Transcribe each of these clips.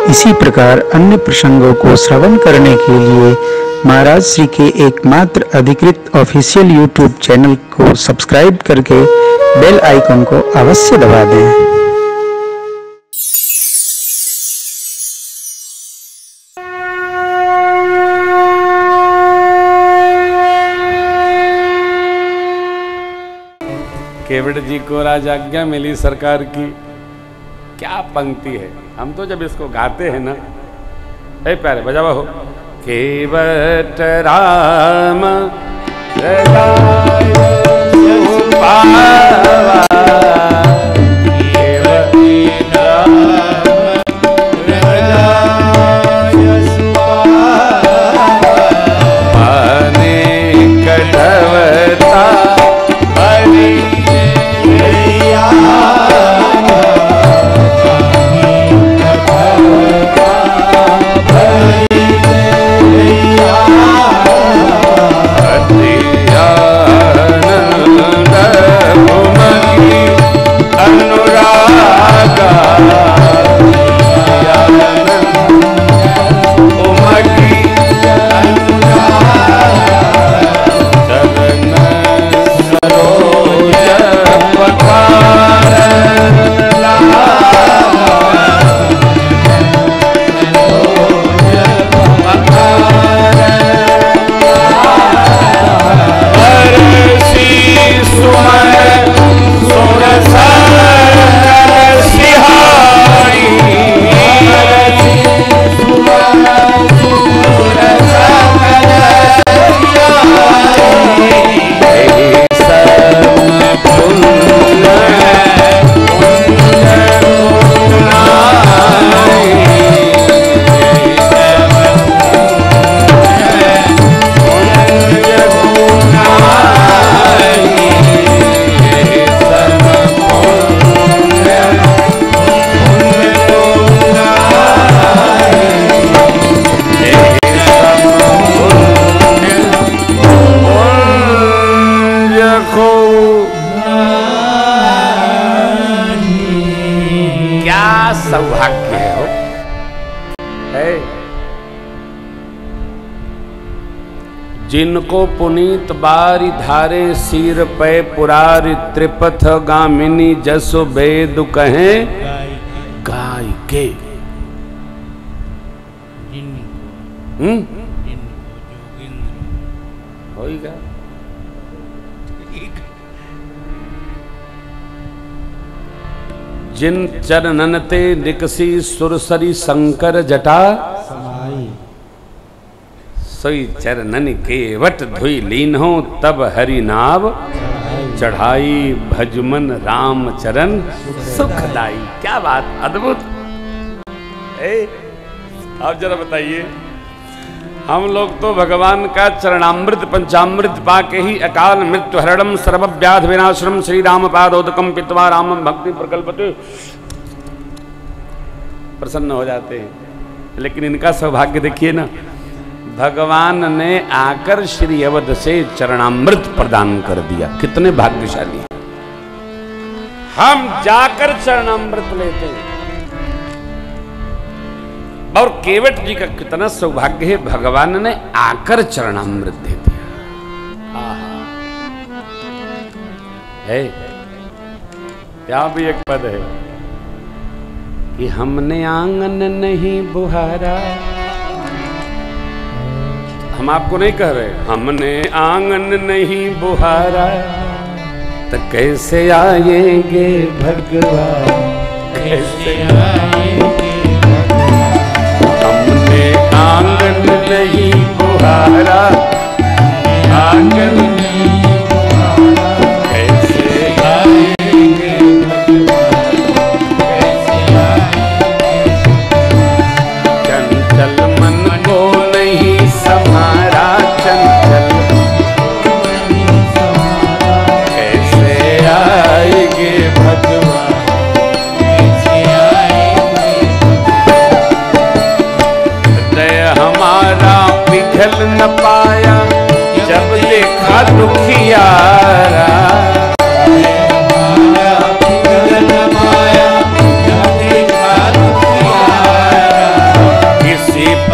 इसी प्रकार अन्य प्रसंगों को श्रवण करने के लिए महाराज श्री के एकमात्र अधिकृत ऑफिशियल यूट्यूब चैनल को सब्सक्राइब करके बेल आइकन को अवश्य दबा दें। केवट जी को राजाज्ञा मिली सरकार की। क्या पंक्ति है, हम तो जब इसको गाते हैं ना, ए प्यारे बजावा हो। केवट राम सौभाग्य हो है। जिनको पुनीत बारी धारे सिर पे पुरारी त्रिपथ गामिनी जसो वेद कहें गाय के। होगा जिन चरणन ते निकसी सुरसरी शंकर जटा समाई, सोई चरणन केवट धुई लीन हो तब हरि नाव चढ़ाई, भजमन राम चरण सुखदाई। क्या बात, अद्भुत। आप जरा बताइए, हम लोग तो भगवान का चरणामृत पंचामृत पाके ही अकाल मृत्यु हरणम सर्वव्याध विनाशनम श्री राम पादोदकम पित्वा रामम भक्ति प्रकल्पते प्रसन्न हो जाते हैं। लेकिन इनका सौभाग्य देखिए ना, भगवान ने आकर श्री अवध से चरणामृत प्रदान कर दिया। कितने भाग्यशाली, हम जाकर चरणामृत लेते हैं। और केवट जी का कितना सौभाग्य है, भगवान ने आकर चरणामृत दे दिया। है यहाँ भी एक पद है कि हमने आंगन नहीं बुहारा। हम आपको नहीं कह रहे, हमने आंगन नहीं बुहारा तो कैसे आएंगे भगवान, कैसे आएंगे। हमने आंगन नहीं बुहारा, आंगन नहीं बुहारा, कैसे आएंगे भगवान, कैसे आएंगे। चंचल मन को नहीं संभारा, चंचल कैसे आएंगे भगवान, कैसे आएंगे। हृदय हमारा पिघल न पाया जब देखा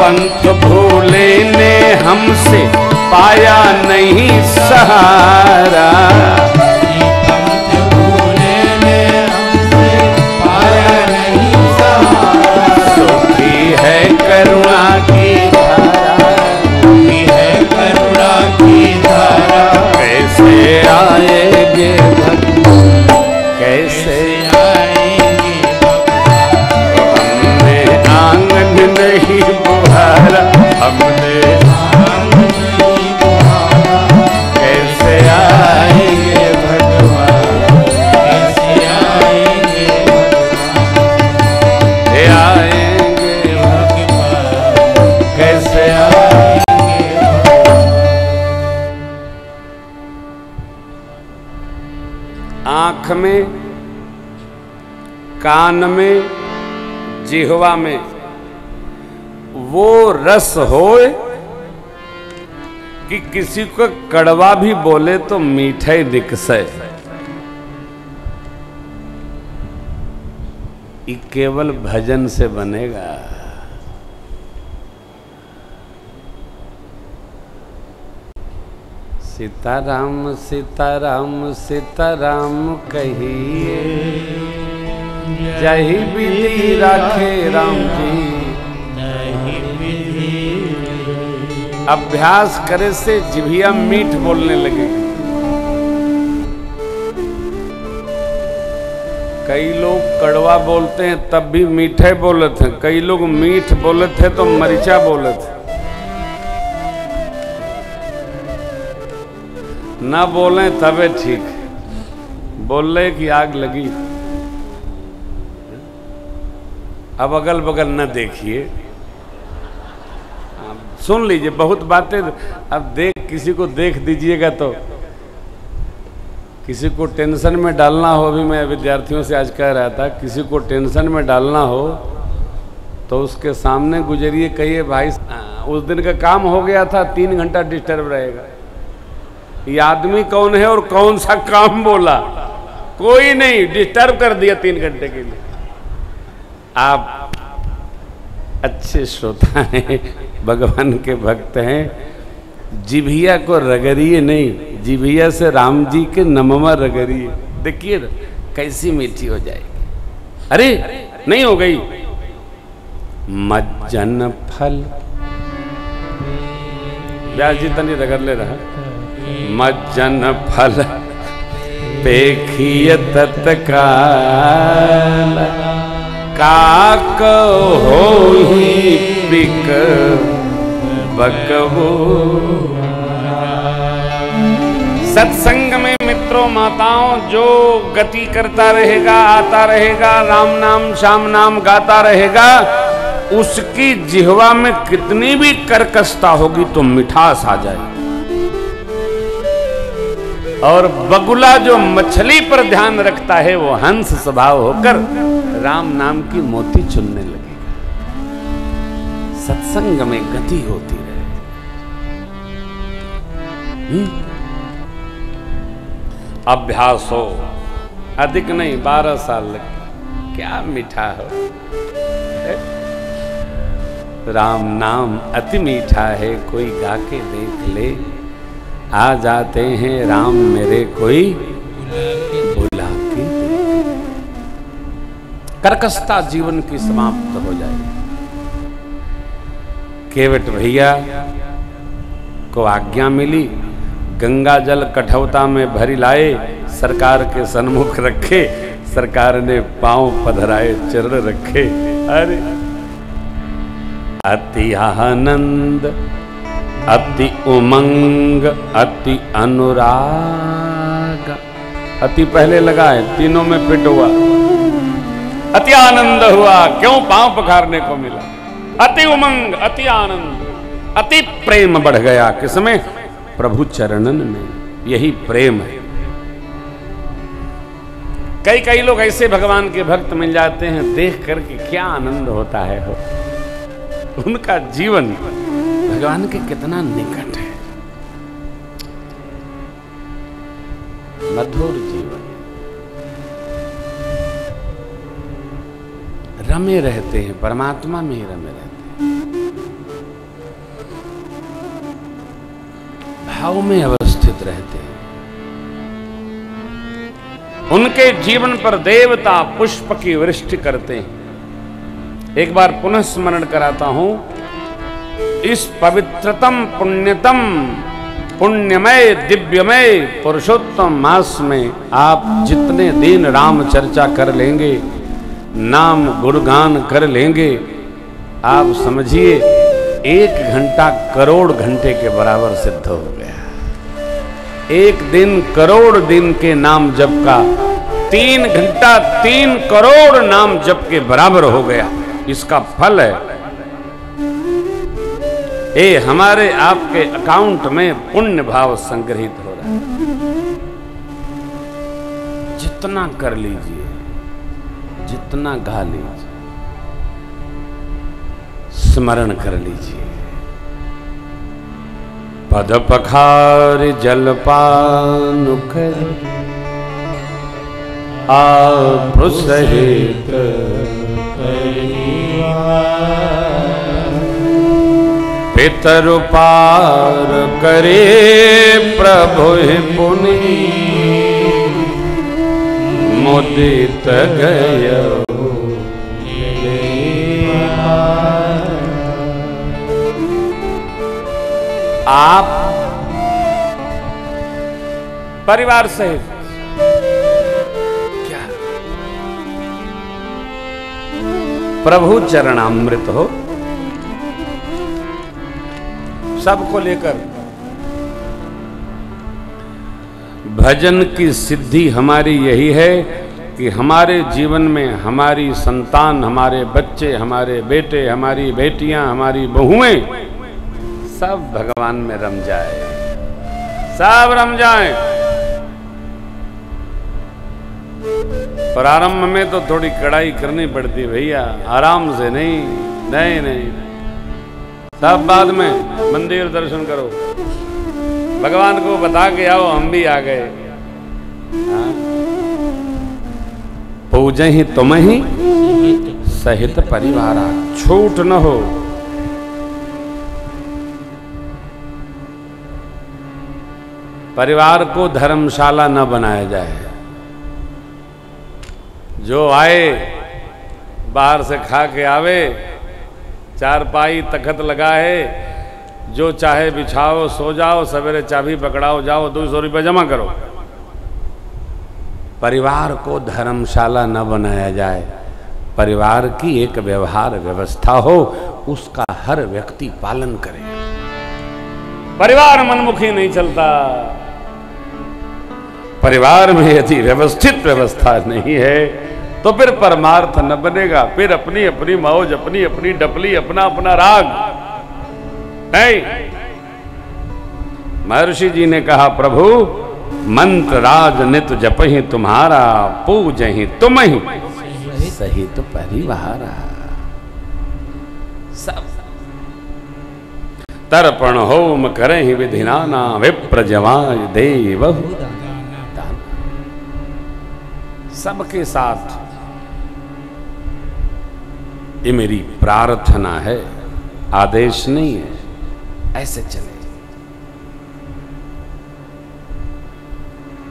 पंथ भूले ने हमसे पाया नहीं सहारा, पंथ भूले ने हमसे पाया नहीं सहारा। सुखी है करुणा की धारा, सुखी है करुणा की धारा। कैसे आएंगे भक्त, कैसे आएंगे हमने आंगन नहीं बुहारा, हमने आंगन नहीं बुहारा। कैसे आएंगे भगवान, कैसे आएंगे भगवान, ये आएंगे भगवान, कैसे आएंगे। आँख में, कान में, जिह्वा में वो रस होए कि किसी को कड़वा भी बोले तो मीठे निकसे। ये केवल भजन से बनेगा। सीताराम सीताराम सीताराम कहिए, जही विधि राखे राम जी। नहीं विधि। अभ्यास करे से जिभिया मीठ बोलने लगे। कई लोग कड़वा बोलते हैं तब भी मीठे बोले थे, कई लोग मीठ बोले थे तो मरीचा बोले थे। ना बोले तबे ठीक, बोले कि आग लगी। अब अगल बगल न देखिए, सुन लीजिए बहुत बातें। अब किसी को देख दीजिएगा तो किसी को टेंशन में डालना हो, अभी मैं विद्यार्थियों से आज कह रहा था, किसी को टेंशन में डालना हो तो उसके सामने गुजरिए, कहिए भाई उस दिन का काम हो गया था, 3 घंटा डिस्टर्ब रहेगा। ये आदमी कौन है और कौन सा काम बोला, कोई नहीं, डिस्टर्ब कर दिया 3 घंटे के लिए। आप अच्छे श्रोता हैं, भगवान के भक्त हैं, जिभिया को रगड़िए नहीं, जिभिया से राम जी के नमवा रगड़िए। देखिए कैसी मीठी हो जाएगी। अरे नहीं हो गई। मज्जन फल, व्यास जी तनी रगड़ ले रहा। मज्जन फल पेखिय तत्काल, काक होई बिक बकबू। सत्संग में मित्रों माताओं जो गति करता रहेगा, आता रहेगा, राम नाम श्याम नाम गाता रहेगा, उसकी जिह्वा में कितनी भी कर्कशता होगी तो मिठास आ जाएगी। और बगुला जो मछली पर ध्यान रखता है वो हंस स्वभाव होकर राम नाम की मोती चुनने लगेगा। सत्संग में गति होती रहे। अभ्यास हो, अधिक नहीं 12 साल लगे, क्या मीठा हो। राम नाम अति मीठा है, कोई गा के देख ले। आ जाते हैं राम मेरे कोई बुला के। कर्कशता जीवन की समाप्त हो जाएगी। केवट भैया को आज्ञा मिली, गंगा जल कठौता में भरी लाए, सरकार के सन्मुख रखे, सरकार ने पांव पधराए, चरण रखे। अरे अति आनंद, अति उमंग, अति अनुराग। अति पहले लगाए, तीनों में फिट हुआ। अति आनंद हुआ, क्यों? पांव पखारने को मिला। अति उमंग, अति आनंद, अति प्रेम बढ़ गया। किसमें? प्रभु चरणन में। यही प्रेम है। कई लोग ऐसे भगवान के भक्त मिल जाते हैं, देख करके क्या आनंद होता है हो। उनका जीवन भगवान के कितना निकट है, मधुर जीवन, रमे रहते हैं, परमात्मा में ही रमे रहते हैं। भाव में अवस्थित रहते हैं। उनके जीवन पर देवता पुष्प की वृष्टि करते हैं। एक बार पुनः स्मरण कराता हूं, इस पवित्रतम पुण्यतम पुण्यमय दिव्यमय पुरुषोत्तम मास में आप जितने दिन राम चर्चा कर लेंगे, नाम गुणगान कर लेंगे, आप समझिए 1 घंटा करोड़ घंटे के बराबर सिद्ध हो गया। 1 दिन करोड़ दिन के नाम जप का 3 घंटा 3 करोड़ नाम जप के बराबर हो गया। इसका फल है ये हमारे आपके अकाउंट में पुण्य भाव संग्रहित हो रहा है। जितना कर लीजिए, जितना गा लीजिए, स्मरण कर लीजिए। पद पखार जलपान कर आप सहित पितरु पार करे प्रभु पुनि मुदित गय। आप परिवार सहित क्या प्रभु चरणामृत हो, सबको लेकर भजन की सिद्धि हमारी यही है कि हमारे जीवन में हमारी संतान, हमारे बच्चे, हमारे बेटे, हमारी बेटियां, हमारी बहुएं सब भगवान में रम जाए, सब रम जाए। प्रारंभ में तो थोड़ी कड़ाई करनी पड़ती भैया, आराम से नहीं नहीं नहीं, सब बाद में मंदिर दर्शन करो, भगवान को बता के आओ हम भी आ गए। पूजे ही तुम ही सहित परिवार, छूट न हो। परिवार को धर्मशाला न बनाया जाए। जो आए बाहर से खा के आवे, चारपाई तखत लगाए, जो चाहे बिछाओ सो जाओ, सवेरे चाबी पकड़ाओ जाओ, 200 रुपये जमा करो। परिवार को धर्मशाला न बनाया जाए। परिवार की एक व्यवहार व्यवस्था हो, उसका हर व्यक्ति पालन करे। परिवार मनमुखी नहीं चलता। परिवार में यदि व्यवस्थित व्यवस्था नहीं है तो फिर परमार्थ न बनेगा। फिर अपनी अपनी मौज, अपनी अपनी डपली, अपना अपना राग नहीं। महर्षि जी ने कहा, प्रभु मंत्र राज नित जपहि तुम्हारा, पूजहि तुम ही सहित परिवार। सब तर्पण होम करहि विधि नाना, विप्र जवाय देव दान। सबके साथ ये मेरी प्रार्थना है, आदेश नहीं है। ऐसे चले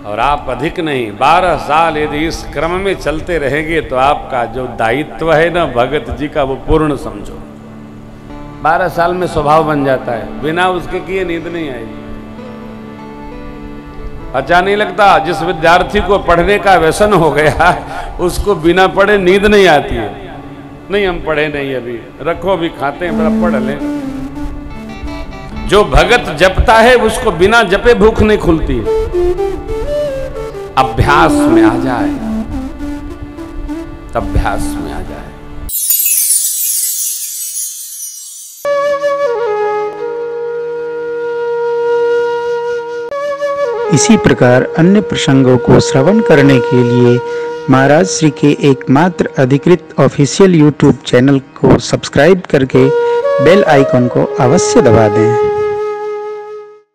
और आप अधिक नहीं, 12 साल यदि इस क्रम में चलते रहेंगे तो आपका जो दायित्व है ना भगत जी का, वो पूर्ण समझो। 12 साल में स्वभाव बन जाता है, बिना उसके किए नींद नहीं आएगी। अच्छा नहीं लगता, जिस विद्यार्थी को पढ़ने का व्यसन हो गया उसको बिना पढ़े नींद नहीं आती है। नहीं हम पढ़े नहीं, अभी रखो, अभी खाते हैं, बड़ा पढ़ लें। जो भगत जपता है उसको बिना जपे भूख नहीं खुलती है। अभ्यास में आ जाए, अभ्यास में आ जाए। इसी प्रकार अन्य प्रसंगों को श्रवण करने के लिए महाराज श्री के एकमात्र अधिकृत ऑफिशियल YouTube चैनल को सब्सक्राइब करके बेल आइकन को अवश्य दबा दें।